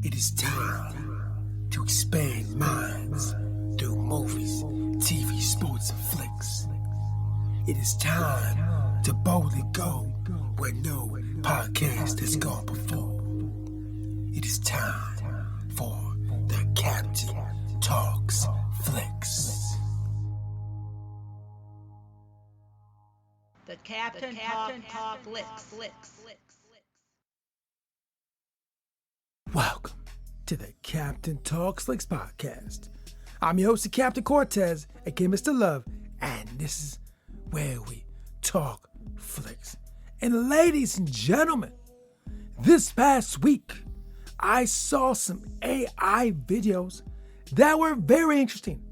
It is time to expand minds through movies, TV, sports, and flicks. It is time to boldly go where no podcast has gone before. It is time for the Captain Talks Flicks. The Captain Talk Flicks. Welcome to the Captain Talks Flicks podcast. I'm your host, Captain Cortez, aka Mr. Love, and this is where we talk flicks. And ladies and gentlemen, this past week, I saw some AI videos that were very interesting.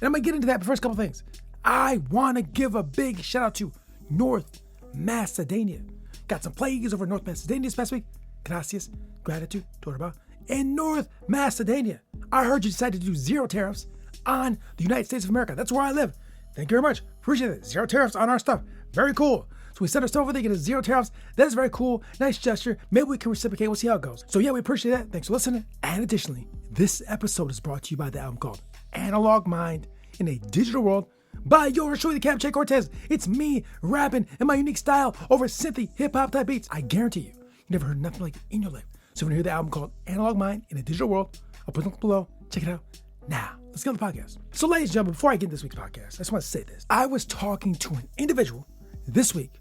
And I'm going to get into that, but first, a couple things. I want to give a big shout out to North Macedonia. Got some plays over North Macedonia this past week. Gracias, gratitude, Torba. In North Macedonia, I heard you decided to do zero tariffs on the United States of America. That's where I live. Thank you very much. Appreciate it. Zero tariffs on our stuff. Very cool. So we sent our stuff over there, get a zero tariffs. That is very cool. Nice gesture. Maybe we can reciprocate. We'll see how it goes. So yeah, we appreciate that. Thanks for listening. And additionally, this episode is brought to you by the album called Analog Mind in a Digital World by yours truly, the Captain Cortez. It's me rapping in my unique style over synthy hip-hop type beats. I guarantee you never heard nothing like it in your life. So when you hear the album called Analog Mind in a Digital World, I'll put the link below. Check it out now. Let's get on the podcast. So ladies and gentlemen, before I get into this week's podcast, I just want to say this. I was talking to an individual this week,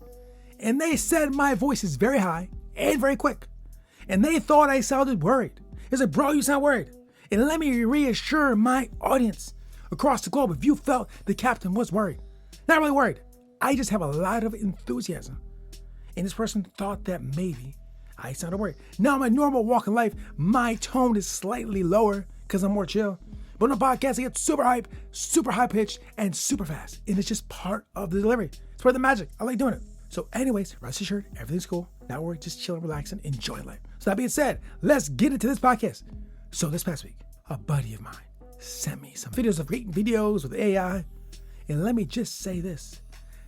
and they said my voice is very high and very quick. And they thought I sounded worried. They said, bro, you sound worried. And let me reassure my audience across the globe, if you felt the captain was worried. Not really worried. I just have a lot of enthusiasm. And this person thought that maybe I sounded worried. Now, in my normal walk in life, my tone is slightly lower because I'm more chill. But on a podcast, I get super hype, super high pitched, and super fast. And it's just part of the delivery. It's part of the magic. I like doing it. So anyways, rest assured, everything's cool. Now we're just chilling, relaxing, enjoying life. So that being said, let's get into this podcast. So this past week, a buddy of mine sent me some videos of creating videos with AI. And let me just say this.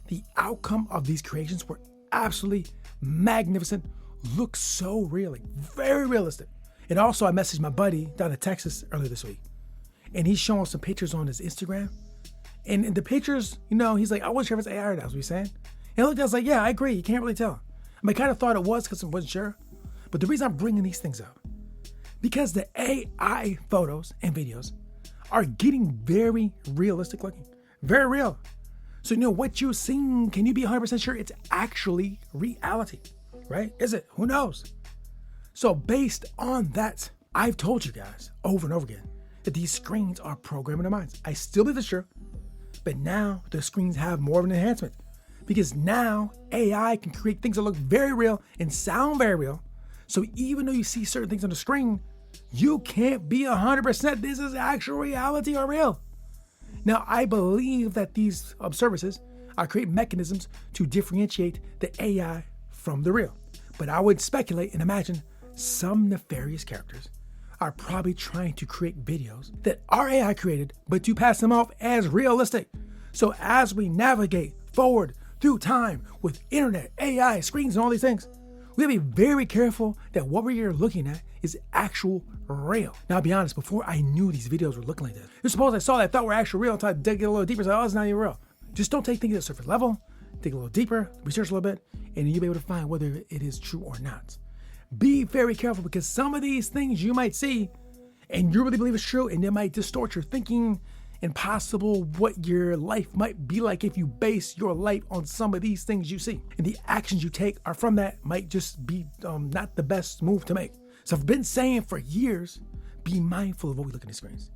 The outcome of these creations were absolutely magnificent. Looks so real, like very realistic. And also I messaged my buddy down in Texas earlier this week. And he's showing some pictures on his Instagram. And in the pictures, he's like, I wasn't sure if it's AI or not, was what he's saying. And I looked at it, I was like, yeah, I agree. You can't really tell. I kind of thought it was because I wasn't sure. But the reason I'm bringing these things up, because the AI photos and videos are getting very realistic looking. Very real. So what you're seeing, can you be 100% sure it's actually reality? Right? Is it? Who knows? So based on that, I've told you guys over and over again that these screens are programming our minds. I still believe it's true, but now the screens have more of an enhancement because now AI can create things that look very real and sound very real. So even though you see certain things on the screen, you can't be 100% this is actual reality or real. Now, I believe that these services are creating mechanisms to differentiate the AI from the real. But I would speculate and imagine some nefarious characters are probably trying to create videos that are AI created, but to pass them off as realistic. So as we navigate forward through time with internet, AI, screens, and all these things, we gotta be very careful that what we're looking at is actual real. Now, I'll be honest, before I knew these videos were looking like this, just suppose I saw that I thought were actual real until I dig a little deeper, so it's not even real. Just don't take things at the surface level, dig a little deeper, research a little bit, and you'll be able to find whether it is true or not. Be very careful because some of these things you might see and you really believe it's true, and it might distort your thinking and possible what your life might be like if you base your life on some of these things you see. And the actions you take are from that might just be not the best move to make. So I've been saying for years, be mindful of what we look at the screens.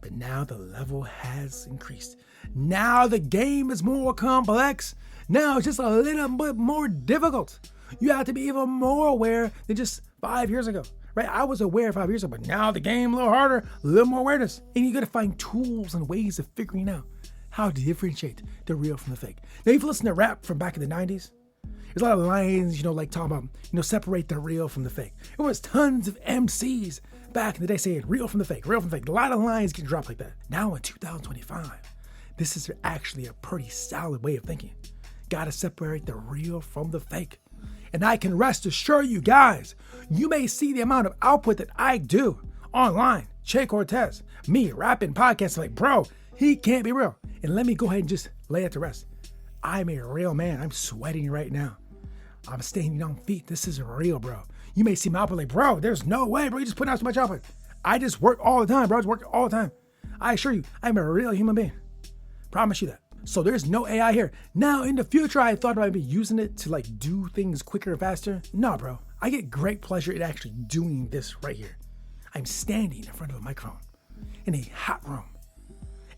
But now the level has increased. Now the game is more complex. Now it's just a little bit more difficult. You have to be even more aware than just 5 years ago. Right? I was aware 5 years ago, but now the game a little harder, a little more awareness. And you got to find tools and ways of figuring out how to differentiate the real from the fake. Now, if you listen to rap from back in the 90s, there's a lot of lines, like talking about, separate the real from the fake. It was tons of MCs back in the day saying real from the fake, real from the fake. A lot of lines getting dropped like that. Now in 2025, this is actually a pretty solid way of thinking. Got to separate the real from the fake. And I can rest assure you guys, you may see the amount of output that I do online. Che Cortez, me rapping podcasts like, bro, he can't be real. And let me go ahead and just lay it to rest. I'm a real man. I'm sweating right now. I'm standing on feet. This is real, bro. You may see my output like, bro, there's no way, bro. You just putting out so much output. I just work all the time, bro. I just work all the time. I assure you, I'm a real human being. Promise you that. So there's no AI here. Now, in the future, I thought I'd be using it to like do things quicker and faster. No, bro. I get great pleasure in actually doing this right here. I'm standing in front of a microphone in a hot room,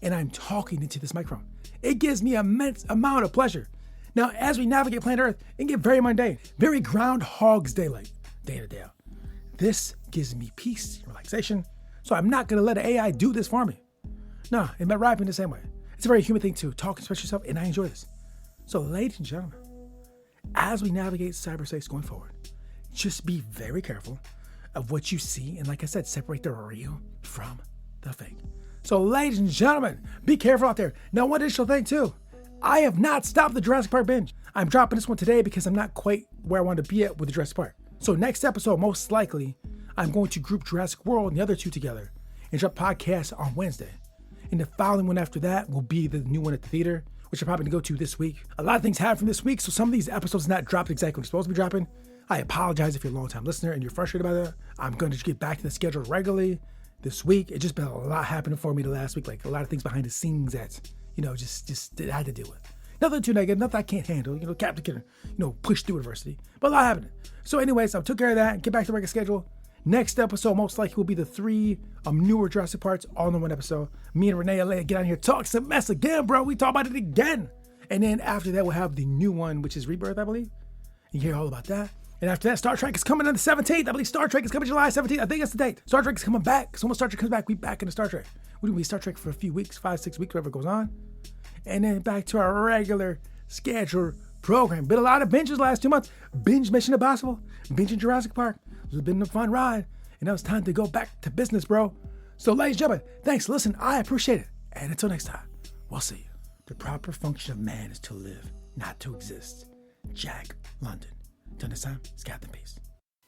and I'm talking into this microphone. It gives me immense amount of pleasure. Now, as we navigate planet Earth, it can get very mundane, very Groundhog's Day-like, day to day out. This gives me peace and relaxation, so I'm not gonna let an AI do this for me. No, and about rapping the same way. It's a very human thing to talk and express yourself, and I enjoy this. So, ladies and gentlemen, as we navigate cyberspace going forward, just be very careful of what you see, and like I said, separate the real from the fake. So, ladies and gentlemen, be careful out there. Now, one additional thing too, I have not stopped the Jurassic Park binge. I'm dropping this one today because I'm not quite where I want to be at with the Jurassic Park. So, next episode, most likely, I'm going to group Jurassic World and the other two together and drop podcasts on Wednesday. And the following one after that will be the new one at the theater, which I'm probably going to go to this week. A lot of things happened from this week, so some of these episodes not dropped exactly when they're supposed to be dropping. I apologize if you're a long-time listener and you're frustrated by that. I'm going to just get back to the schedule regularly this week. It's just been a lot happening for me the last week, like a lot of things behind the scenes that, just I had to deal with. Nothing too negative, nothing I can't handle. Captain can, push through adversity. But a lot happening. So anyways, I took care of that, get back to the regular schedule. Next episode most likely will be the 3 newer Jurassic Parks all in one episode. Me and Renee Alea get on here, talk some mess again, bro. We talk about it again. And then after that, we'll have the new one, which is Rebirth, I believe. You hear all about that. And after that, Star Trek is coming on the 17th. I believe Star Trek is coming July 17th. I think that's the date. Star Trek is coming back. So when Star Trek comes back, we back into Star Trek. We're going to be Star Trek for a few weeks, 5, 6 weeks, whatever goes on. And then back to our regular scheduled program. Been a lot of binges the last 2 months. Binge Mission Impossible, binging Jurassic Park. It's been a fun ride. And now it's time to go back to business, bro. So ladies and gentlemen, thanks. Listen, I appreciate it. And until next time, we'll see you. The proper function of man is to live, not to exist. Jack London. Until next time, it's Captain Peace.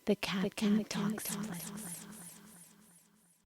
The Captain Talks.